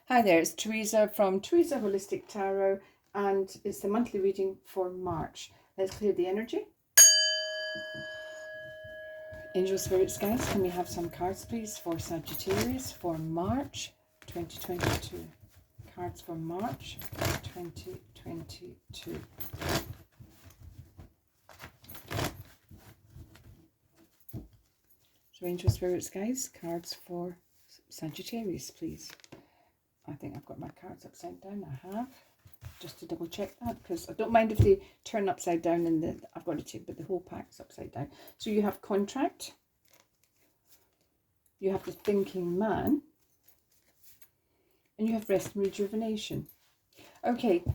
Hi there, it's Theresa from Theresa Holistic Tarot, and it's the monthly reading for March. Let's clear the energy. Angel Spirits, guys, can we have some cards, please, for Sagittarius for March 2022? Cards for March 2022. So, Angel Spirits, guys, cards for Sagittarius, please. I think I've got my cards upside down. I have. Just to double check that, because I don't mind if they turn upside down and I've got to check, but the whole pack's upside down. So you have contract, you have the thinking man, and you have rest and rejuvenation. Okay,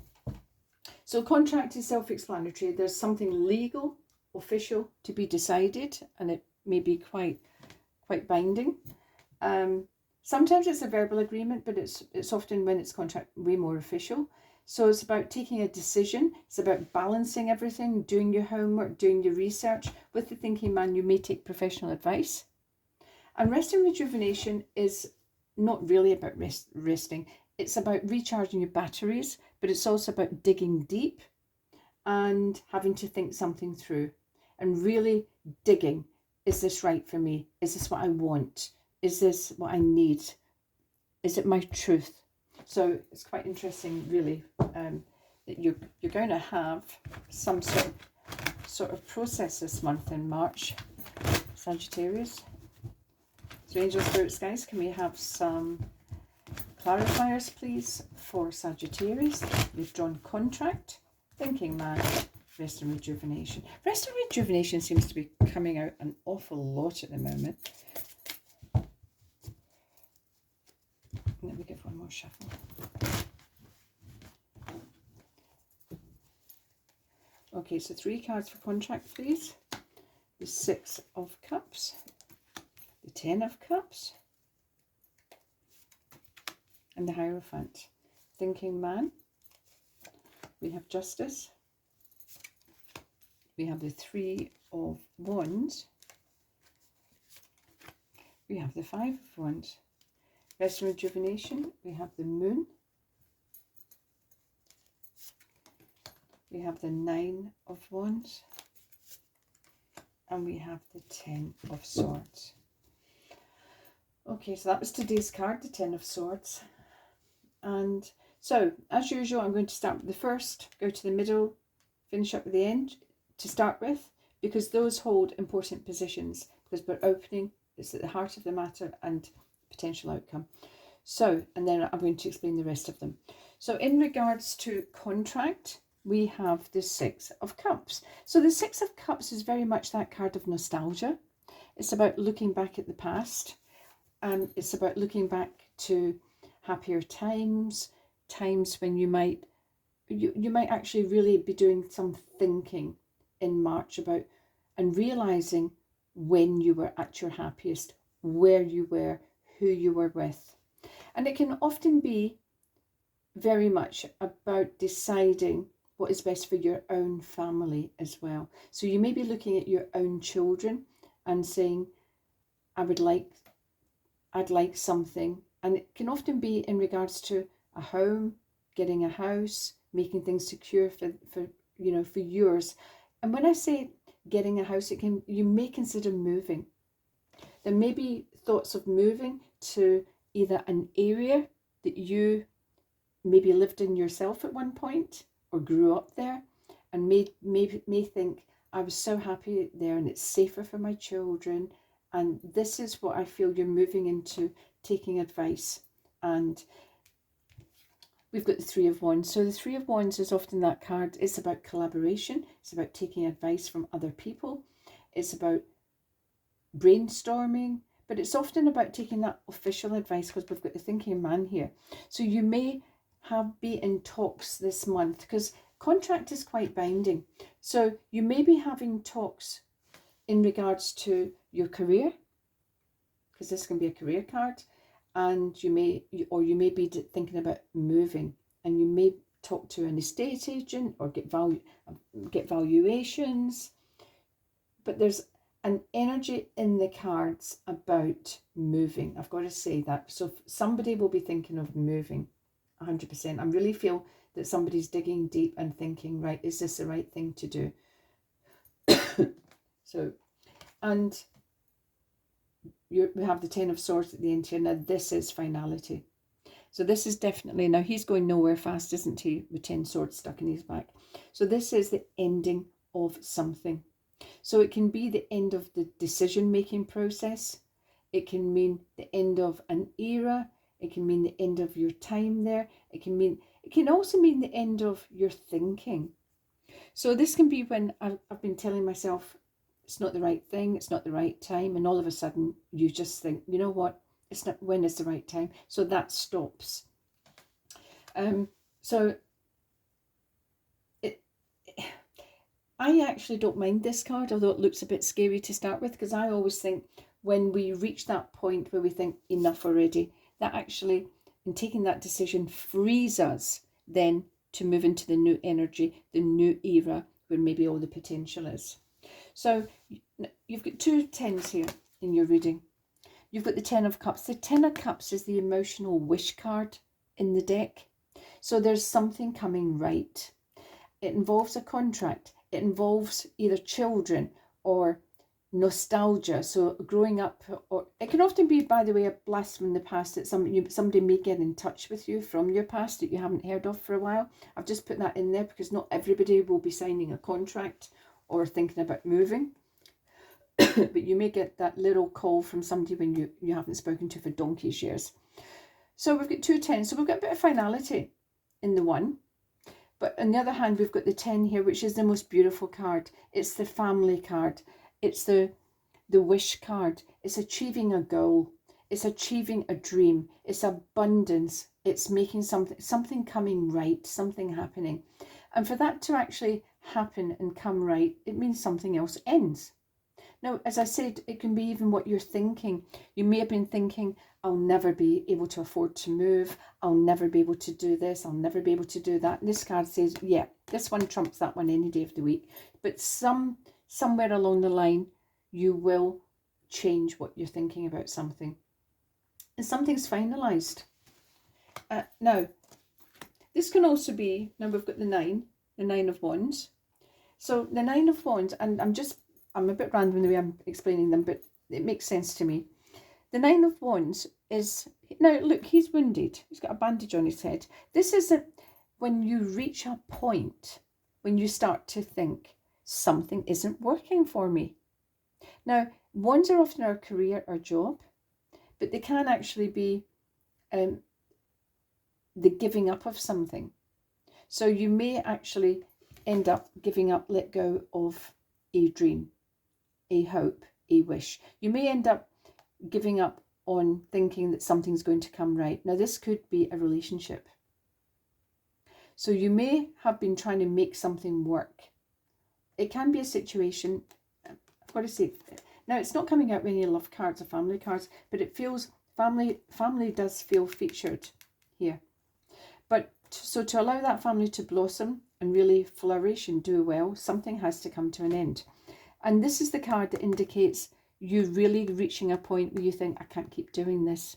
so contract is self-explanatory. There's something legal, official to be decided, and it may be quite binding. Sometimes it's a verbal agreement, but it's often, when it's contract, way more official. So it's about taking a decision. It's about balancing everything, doing your homework, doing your research. With the thinking man, you may take professional advice. And rest and rejuvenation is not really about resting. It's about recharging your batteries, but it's also about digging deep and having to think something through and really digging. Is this right for me? Is this what I want? Is this what I need? Is it my truth? So it's quite interesting, really, that you're going to have some sort of process this month in March, Sagittarius. So Angel Spirits, guys, can we have some clarifiers, please, for Sagittarius? We've drawn contract, thinking man, rest and rejuvenation. Rest and rejuvenation seems to be coming out an awful lot at the moment. Let me give one more shuffle. Okay, so 3 cards for contract, please. The 6 of Cups, the 10 of Cups, and the Hierophant. Thinking man. We have Justice. We have the 3 of Wands. We have the 5 of Wands. Rest and rejuvenation, we have the Moon. We have the 9 of Wands. And we have the 10 of Swords. Okay, so that was today's card, the 10 of Swords. And so, as usual, I'm going to start with the first, go to the middle, finish up with the end to start with, because those hold important positions, because we're opening, it's at the heart of the matter, and potential outcome. So, and then I'm going to explain the rest of them. So in regards to contract, we have the 6 of Cups. So the 6 of Cups is very much that card of nostalgia. It's about looking back at the past, and it's about looking back to happier times when you might actually really be doing some thinking in March about, and realizing when you were at your happiest, where you were, who you were with. And it can often be very much about deciding what is best for your own family as well. So you may be looking at your own children and saying, I'd like something. And it can often be in regards to a home, getting a house, making things secure for yours. And when I say getting a house, you may consider moving. There may be thoughts of moving to either an area that you maybe lived in yourself at one point or grew up there, and may think, I was so happy there and it's safer for my children, and this is what I feel you're moving into, taking advice. And we've got the 3 of Wands. So the 3 of Wands is often that card. It's about collaboration. It's about taking advice from other people. It's about brainstorming, but it's often about taking that official advice, because we've got the thinking man here. So you may be in talks this month, because contract is quite binding. So you may be having talks in regards to your career, because this can be a career card, and you may be thinking about moving, and you may talk to an estate agent or get valuations. But there's an energy in the cards about moving. I've got to say that. So somebody will be thinking of moving 100%. I really feel that somebody's digging deep and thinking, right, is this the right thing to do? So, and we have the Ten of Swords at the end here. Now, this is finality. So this is definitely, now he's going nowhere fast, isn't he, with 10 swords stuck in his back. So this is the ending of something. So it can be the end of the decision-making process. It can mean the end of an era. It can mean the end of your time there. It can also mean the end of your thinking. So this can be when I've been telling myself it's not the right thing, it's not the right time, and all of a sudden you just think, you know what, it's not, when is the right time? So that stops. So I actually don't mind this card, although it looks a bit scary to start with, because I always think when we reach that point where we think enough already, that actually, in taking that decision, frees us then to move into the new energy, the new era, where maybe all the potential is. So you've got 2 tens here in your reading. You've got the Ten of Cups. The Ten of Cups is the emotional wish card in the deck. So there's something coming right. It involves a contract. It involves either children or nostalgia. So growing up, or it can often be, by the way, a blast from the past that somebody may get in touch with you from your past that you haven't heard of for a while. I've just put that in there because not everybody will be signing a contract or thinking about moving. But you may get that little call from somebody when you haven't spoken to for donkey's years. So we've got 2 tens. So we've got a bit of finality in the 1. But on the other hand, we've got the 10 here, which is the most beautiful card. It's the family card. It's the wish card. It's achieving a goal. It's achieving a dream. It's abundance. It's making something coming right, something happening. And for that to actually happen and come right, it means something else ends. Now, as I said, it can be even what you're thinking. You may have been thinking, I'll never be able to afford to move. I'll never be able to do this. I'll never be able to do that. And this card says, yeah, this one trumps that one any day of the week. But somewhere along the line, you will change what you're thinking about something. And something's finalised. Now, this can also be, now we've got the 9 of Wands. So the 9 of Wands, and I'm a bit random in the way I'm explaining them, but it makes sense to me. The 9 of Wands is, now look, he's wounded. He's got a bandage on his head. This is when you reach a point when you start to think something isn't working for me. Now, Wands are often our career, our job, but they can actually be the giving up of something. So you may actually end up giving up, let go of a dream, a hope, a wish. You may end up giving up on thinking that something's going to come right. Now, this could be a relationship. So you may have been trying to make something work. It can be a situation, I've got to say, now it's not coming out with any love cards or family cards, but it feels, family does feel featured here. But so to allow that family to blossom and really flourish and do well, something has to come to an end. And this is the card that indicates you really reaching a point where you think, I can't keep doing this.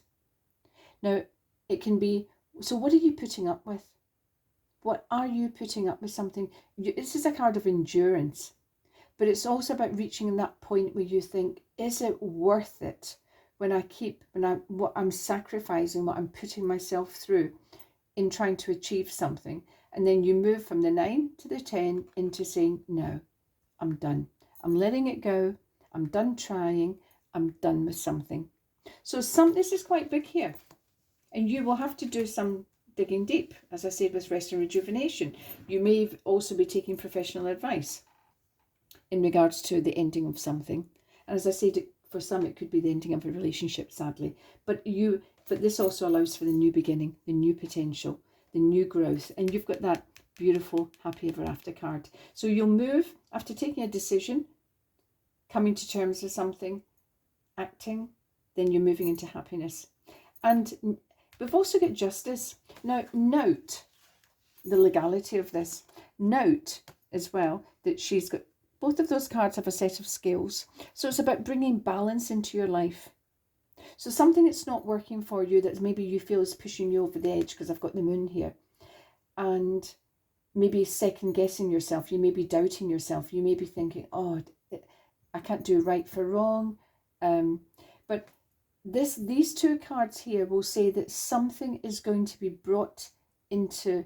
Now, it can be, so what are you putting up with? What are you putting up with something? This is a card of endurance, but it's also about reaching that point where you think, is it worth it what I'm sacrificing, what I'm putting myself through in trying to achieve something? And then you move from the 9 to the 10 into saying, no, I'm done. I'm letting it go. I'm done trying. I'm done with something. So this is quite big here. And you will have to do some digging deep, as I said, with rest and rejuvenation. You may also be taking professional advice in regards to the ending of something. And as I said, for some, it could be the ending of a relationship, sadly. But this also allows for the new beginning, the new potential, the new growth. And you've got that beautiful happy ever after card. So you'll move after taking a decision, coming to terms with something, acting, then you're moving into happiness. And we've also got justice. Now, note the legality of this. Note as well that she's got Both of those cards have a set of scales. So it's about bringing balance into your life. So something that's not working for you, that maybe you feel is pushing you over the edge, because I've got the moon here, and maybe second guessing yourself, you may be doubting yourself, you may be thinking, oh, I can't do right for wrong. But these two cards here will say that something is going to be brought into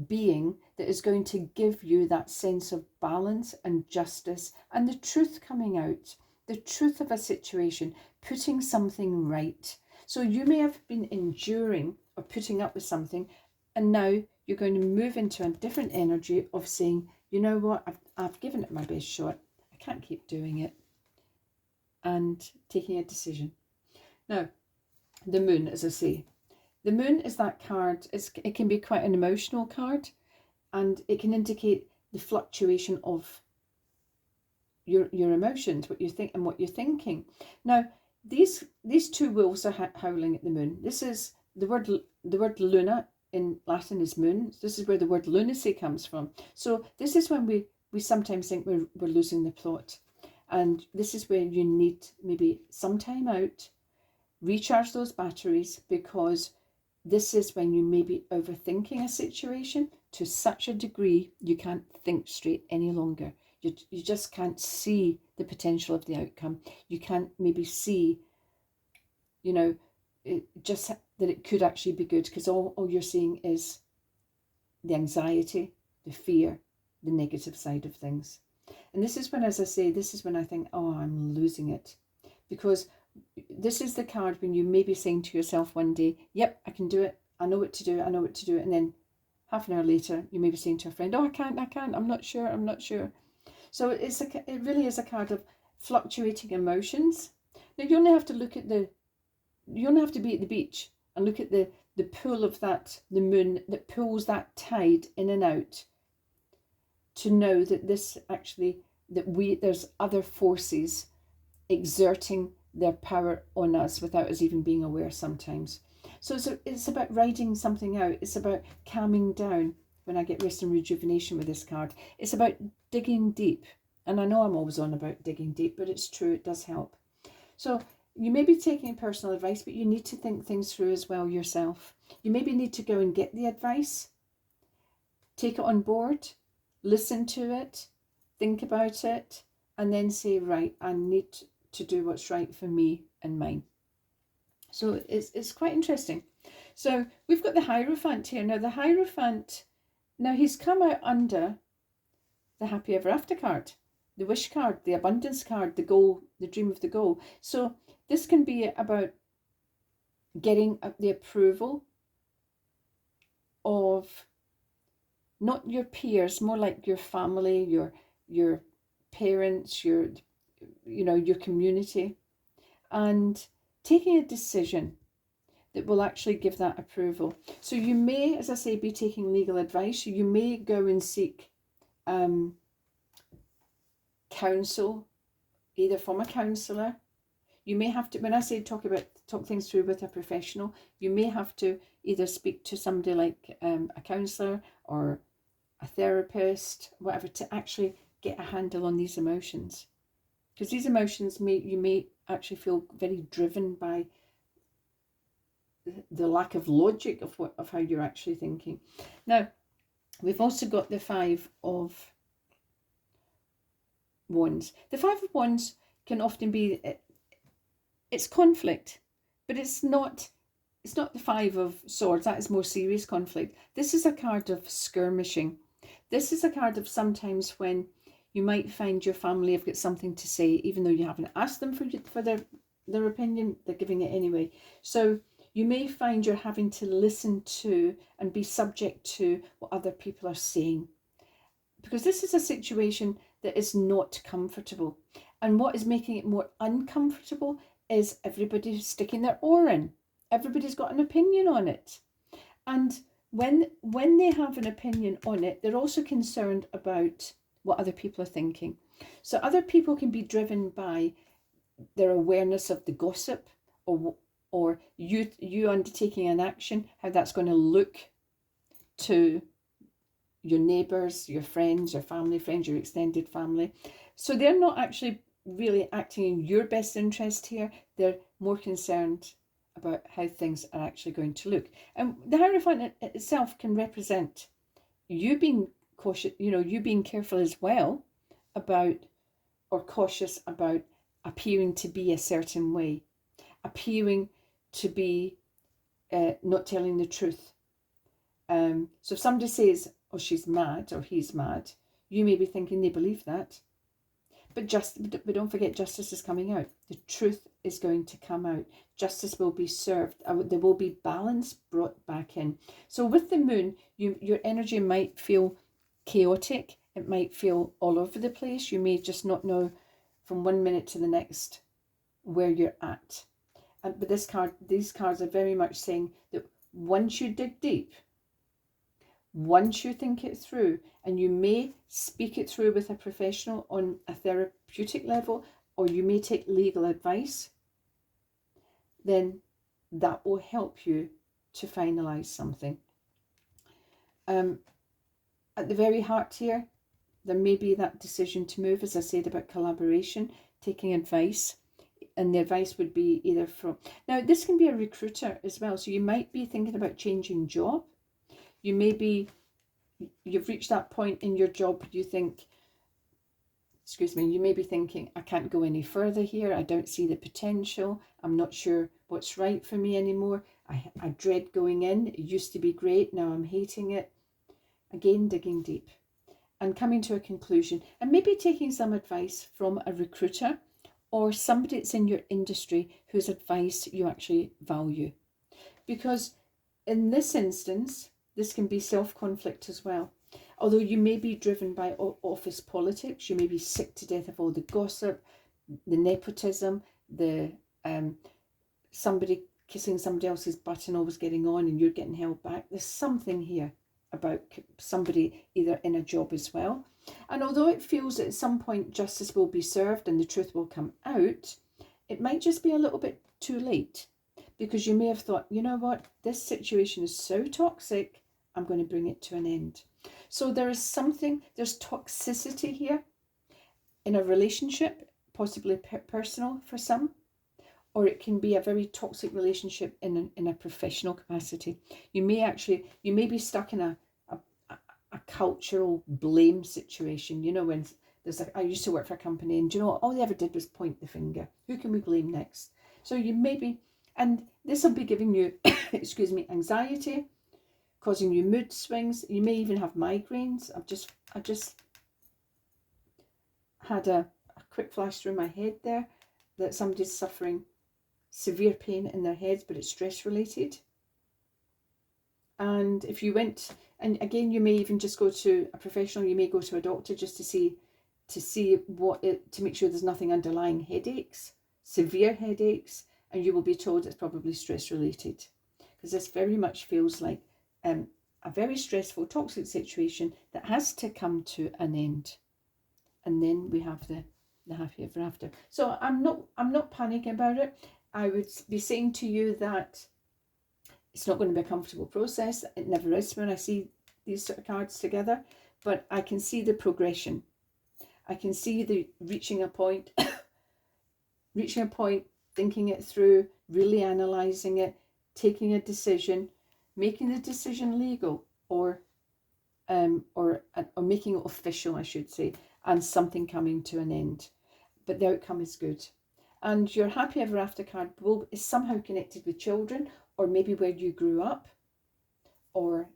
being that is going to give you that sense of balance and justice and the truth coming out, the truth of a situation, putting something right. So you may have been enduring or putting up with something, and now you're going to move into a different energy of saying, you know what, I've given it my best shot, I can't keep doing it, and taking a decision. Now, the moon, as I say, the moon is that card. It can be quite an emotional card, and it can indicate the fluctuation of your emotions, what you think and what you're thinking. Now, these two wolves are howling at the moon. This is the word luna in Latin is moon. This is where the word lunacy comes from. So this is when we sometimes think we're losing the plot, and this is where you need maybe some time out, recharge those batteries, because this is when you may be overthinking a situation to such a degree you can't think straight any longer. You just can't see the potential of the outcome. You can't maybe see, you know, just that it could actually be good, because all you're seeing is the anxiety, the fear, the negative side of things. And this is when, as I say, this is when I think, oh, I'm losing it. Because this is the card when you may be saying to yourself one day, yep, I can do it, I know what to do, I know what to do. And then half an hour later, you may be saying to a friend, oh, I can't, I'm not sure. So it really is a card of fluctuating emotions. Now, you only have to look at you only have to be at the beach and look at the pull of the moon that pulls that tide in and out, to know that this actually, there's other forces exerting their power on us without us even being aware sometimes. So it's about riding something out. It's about calming down. When I get rest and rejuvenation with this card, it's about digging deep. And I know I'm always on about digging deep, but it's true, it does help. So you may be taking personal advice, but you need to think things through as well yourself. You maybe need to go and get the advice, take it on board, listen to it, think about it, and then say, right, I need to do what's right for me and mine. So it's quite interesting. So we've got the Hierophant here. Now the Hierophant, now he's come out under the Happy Ever After card, the wish card, the abundance card, the goal, the dream of the goal. So this can be about getting the approval of not your peers, more like your family, your parents, your community, and taking a decision that will actually give that approval. So you may, as I say, be taking legal advice. You may go and seek counsel, either from a counsellor. You may have to, when I say talk things through with a professional, you may have to either speak to somebody like a counsellor or a therapist, whatever, to actually get a handle on these emotions. Because these emotions you may actually feel very driven by the lack of logic of how you're actually thinking. Now, we've also got the Five of Wands. The Five of Wands can often be, it's conflict, but it's not the Five of Swords. That is more serious conflict. This is a card of skirmishing. This is a card of sometimes when you might find your family have got something to say, even though you haven't asked them for their opinion, they're giving it anyway. So you may find you're having to listen to and be subject to what other people are saying, because this is a situation that is not comfortable. And what is making it more uncomfortable is everybody sticking their oar in. Everybody's got an opinion on it. And when they have an opinion on it, they're also concerned about what other people are thinking. So other people can be driven by their awareness of the gossip, or you undertaking an action, how that's going to look to your neighbours, your friends, your family friends, your extended family. So they're not actually really acting in your best interest here. They're more concerned about how things are actually going to look. And the Hierophant itself can represent you being cautious, you being careful as well about, or cautious about, appearing to be a certain way, appearing to be not telling the truth. So if somebody says, oh, she's mad or he's mad, you may be thinking they believe that. But don't forget, justice is coming out. The truth is going to come out. Justice will be served. There will be balance brought back in. So with the moon, your energy might feel chaotic. It might feel all over the place. You may just not know from one minute to the next where you're at. But these cards are very much saying that once you dig deep, once you think it through, and you may speak it through with a professional on a therapeutic level, or you may take legal advice, then that will help you to finalize something. At the very heart here, there may be that decision to move, as I said about collaboration, taking advice. And the advice would be either from... Now, this can be a recruiter as well. So you might be thinking about changing job. You may be... You've reached that point in your job where you think... Excuse me. You may be thinking, I can't go any further here. I don't see the potential. I'm not sure what's right for me anymore. I dread going in. It used to be great. Now I'm hating it. Again, digging deep. And coming to a conclusion. And maybe taking some advice from a recruiter, or somebody that's in your industry whose advice you actually value. Because in this instance, this can be self-conflict as well. Although you may be driven by office politics, you may be sick to death of all the gossip, the nepotism, the somebody kissing somebody else's butt and always getting on and you're getting held back. There's something here about somebody either in a job as well. And although it feels that at some point justice will be served and the truth will come out, it might just be a little bit too late, because you may have thought, you know what, this situation is so toxic, I'm going to bring it to an end. So there's toxicity here in a relationship, possibly personal for some, or it can be a very toxic relationship in a professional capacity. You may be stuck in a cultural blame situation. You know, when I used to work for a company, and all they ever did was point the finger. Who can we blame next? So you may be, and this will be giving you, excuse me, anxiety, causing you mood swings. You may even have migraines. I just had a quick flash through my head there that somebody's suffering severe pain in their heads, but it's stress related. And if you went, and again, you may even just go to a professional. You may go to a doctor just to see to make sure there's nothing underlying, headaches, severe headaches, and you will be told it's probably stress related, because this very much feels like a very stressful, toxic situation that has to come to an end. And then we have the happy ever after. So I'm not panicking about it. I would be saying to you that it's not going to be a comfortable process. It never is when I see these sort of cards together, but I can see the progression. I can see the reaching a point, thinking it through, really analysing it, taking a decision, making the decision legal, or making it official, I should say, and something coming to an end. But the outcome is good. And your happy ever after card is somehow connected with children, or maybe where you grew up, or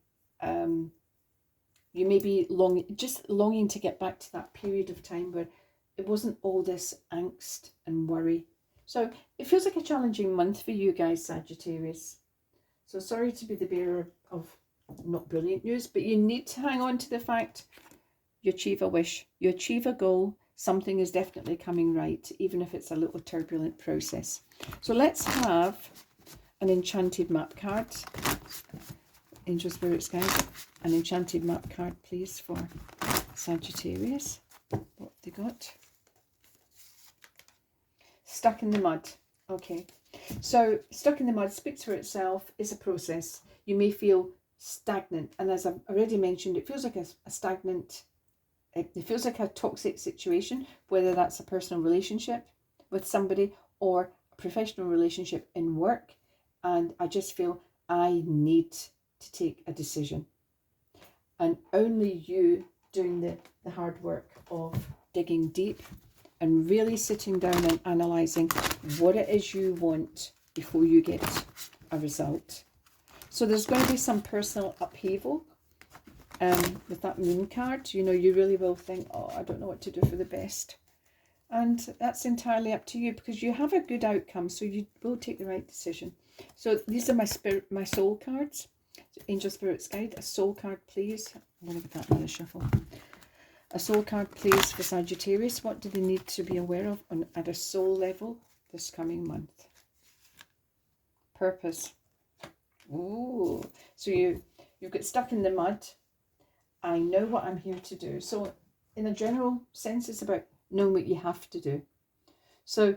you may be longing to get back to that period of time where it wasn't all this angst and worry. So it feels like a challenging month for you guys, Sagittarius. So sorry to be the bearer of not brilliant news, but you need to hang on to the fact you achieve a wish, you achieve a goal. Something is definitely coming right, even if it's a little turbulent process. So let's have an enchanted map card. Angel Spirits, guys, an enchanted map card, please, for Sagittarius. What they got? Stuck in the mud. Okay. So stuck in the mud speaks for itself. It's a process. You may feel stagnant. And as I've already mentioned, it feels like a stagnant, it feels like a toxic situation, whether that's a personal relationship with somebody or a professional relationship in work. And I just feel I need to take a decision. And only you doing the hard work of digging deep and really sitting down and analysing what it is you want before you get a result. So there's going to be some personal upheaval with that moon card. You know, you really will think, oh, I don't know what to do for the best. And that's entirely up to you, because you have a good outcome, so you will take the right decision. So these are my soul cards. Angel Spirit's Guide. A soul card, please. I'm going to give that another shuffle. A soul card, please, for Sagittarius. What do they need to be aware of at a soul level this coming month? Purpose. Ooh. So you've got stuck in the mud. I know what I'm here to do. So in a general sense, it's about knowing what you have to do. So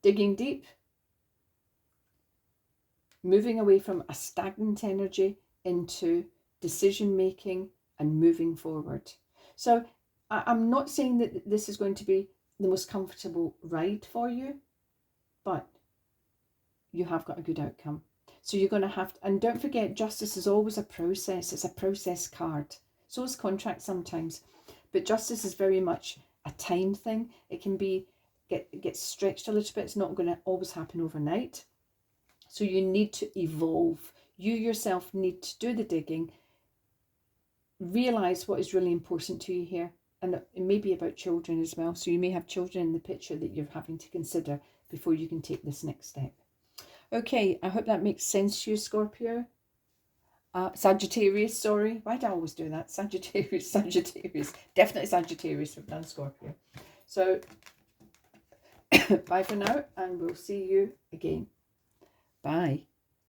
digging deep, moving away from a stagnant energy into decision making and moving forward. So I'm not saying that this is going to be the most comfortable ride for you, but you have got a good outcome. So you're going to have to, and don't forget, justice is always a process. It's a process card. So is contract sometimes, but justice is very much a time thing. It can be get stretched a little bit. It's not going to always happen overnight. So you need to evolve. You yourself need to do the digging, realize what is really important to you here, and it may be about children as well. So you may have children in the picture that you're having to consider before you can take this next step. Okay, I hope that makes sense to you, Scorpio. Sagittarius, sorry. Why do I always do that? Sagittarius. Definitely Sagittarius, we've done Scorpio. So, bye for now, and we'll see you again. Bye.